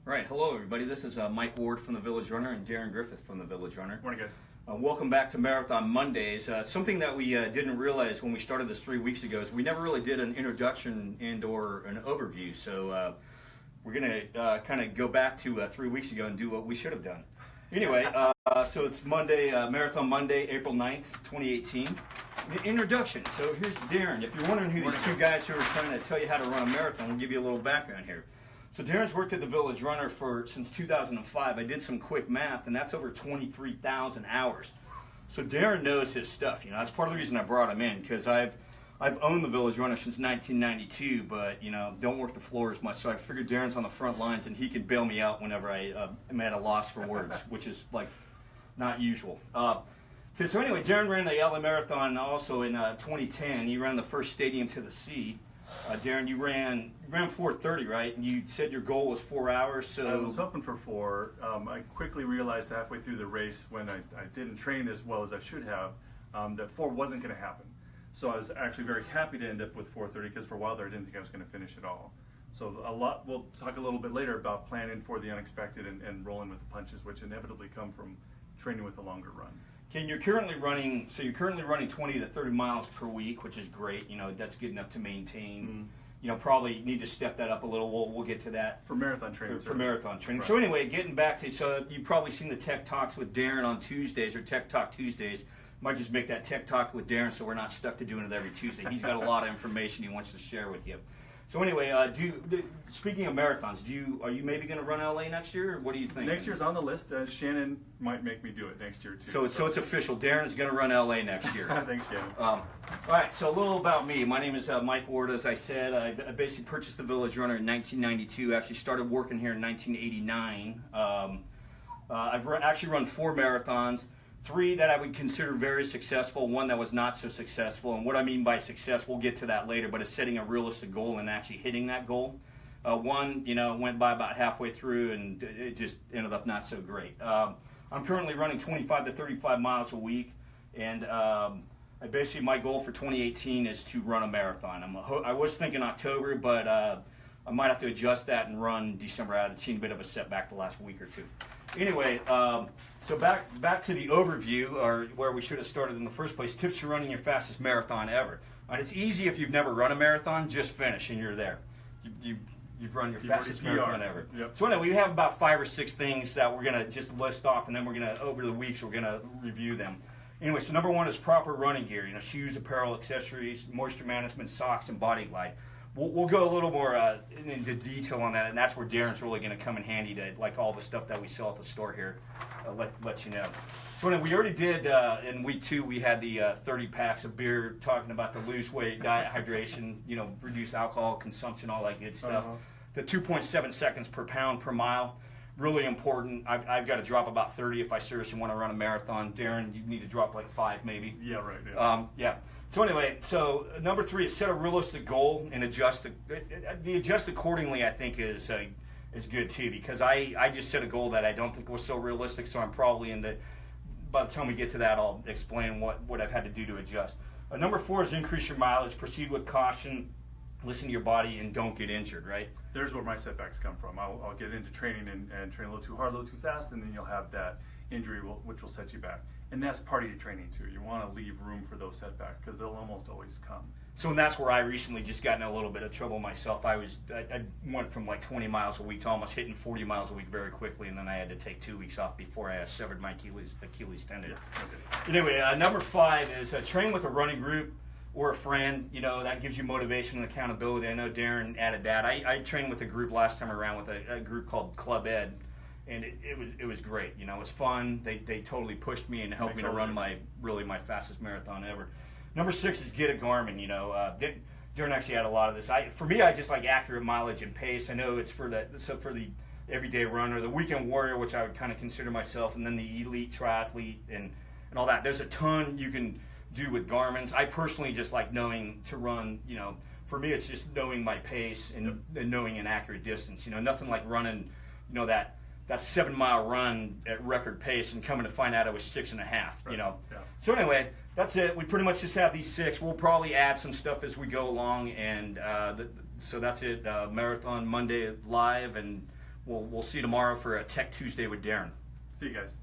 All right, hello everybody. This is Mike Ward from the Village Runner and Darren Griffith from the Village Runner. Morning, guys. Welcome back to Marathon Mondays. Something that we didn't realize when we started this 3 weeks ago is we never really did an introduction and or an overview. So we're going to kind of go back to 3 weeks ago and do what we should have done. Anyway, so it's Monday, Marathon Monday, April 9th, 2018. Introduction. So here's Darren. If you're wondering who these two guys who are trying to tell you how to run a marathon, we'll give you a little background here. So Darren's worked at the Village Runner since 2005. I did some quick math, and that's over 23,000 hours. So Darren knows his stuff. You know, that's part of the reason I brought him in, because I've owned the Village Runner since 1992, but don't work the floor as much. So I figured Darren's on the front lines, and he can bail me out whenever I'm at a loss for words, which is like not usual. So anyway, Darren ran the LA Marathon also in 2010. He ran the first Stadium to the Sea. Darren, you ran 4:30, right? And you said your goal was 4 hours. So I was hoping for 4. I quickly realized halfway through the race, when I didn't train as well as I should have, that 4 wasn't going to happen. So I was actually very happy to end up with 4:30, because for a while there I didn't think I was going to finish at all. So we'll talk a little bit later about planning for the unexpected and rolling with the punches, which inevitably come from training with a longer run. Okay, you're currently running 20 to 30 miles per week, which is great. That's good enough to maintain. Probably need to step that up a little. We'll get to that. For marathon training. For marathon training. Right. So anyway, getting back to, so you've probably seen the Tech Talks with Darren on Tuesdays, or Tech Talk Tuesdays. Might just make that Tech Talk with Darren so we're not stuck to doing it every Tuesday. He's got a lot of information he wants to share with you. So anyway, speaking of marathons, are you maybe going to run LA next year, or what do you think? Next year's on the list. Shannon might make me do it next year too. So it's official. Darren's going to run LA next year. Thanks, Shannon. All right. So a little about me. My name is Mike Ward. As I said, I basically purchased the Village Runner in 1992. Actually started working here in 1989. I've actually run 4 marathons. 3 that I would consider very successful, 1 that was not so successful. And what I mean by success, we'll get to that later, but it's setting a realistic goal and actually hitting that goal. 1, went by about halfway through, and it just ended up not so great. I'm currently running 25 to 35 miles a week, and basically my goal for 2018 is to run a marathon. I was thinking October, but I might have to adjust that and run December. I had seen a bit of a setback the last week or two. Anyway, so back to the overview, or where we should have started in the first place. Tips for running your fastest marathon ever. And it's easy if you've never run a marathon. Just finish and you're there. You've run your fastest marathon ever. Yep. So anyway, we have about 5 or 6 things that we're going to just list off, and then we're going to, over the weeks, we're going to review them. Anyway, so number 1 is proper running gear. Shoes, apparel, accessories, moisture management, socks, and body glide. We'll go a little more into detail on that, and that's where Darren's really going to come in handy to, like all the stuff that we sell at the store here, let you know. So we already did, in week 2, we had the 30 packs of beer, talking about the lose weight, diet, hydration, reduce alcohol consumption, all that good stuff. The 2.7 seconds per pound per mile, really important. I've got to drop about 30 if I seriously want to run a marathon. Darren, you need to drop like 5 maybe. Yeah, right. Yeah. Yeah. So anyway, so number 3 is set a realistic goal and adjust. The adjust accordingly, I think, is good too, because I just set a goal that I don't think was so realistic. So I'm probably by the time we get to that, I'll explain what I've had to do to adjust. Number 4 is increase your mileage. Proceed with caution. Listen to your body and don't get injured. Right. There's where my setbacks come from. I'll get into training and train a little too hard, a little too fast, and then you'll have that injury which will set you back. And that's part of your training too. You want to leave room for those setbacks, because they'll almost always come. So and that's where I recently just got in a little bit of trouble myself. I went from like 20 miles a week to almost hitting 40 miles a week very quickly, and then I had to take 2 weeks off before I severed my Achilles tendon. Yeah. Okay. Anyway, number 5 is train with a running group or a friend. That gives you motivation and accountability. I know Darren added that. I trained with a group last time around with a group called Club Ed. And it was great. It was fun. They totally pushed me and helped me to run my fastest marathon ever. Number 6 is get a Garmin. Darren actually had a lot of this. For me, I just like accurate mileage and pace. I know it's for the everyday runner, the weekend warrior, which I would kind of consider myself, and then the elite triathlete and all that. There's a ton you can do with Garmin's. I personally just like knowing to run. For me, it's just knowing my pace and knowing an accurate distance. Nothing like running. That 7-mile run at record pace and coming to find out it was 6.5. Right. Yeah. So anyway, that's it. We pretty much just have these 6. We'll probably add some stuff as we go along, and so that's it. Marathon Monday live, and we'll see you tomorrow for a Tech Tuesday with Darren. See you guys.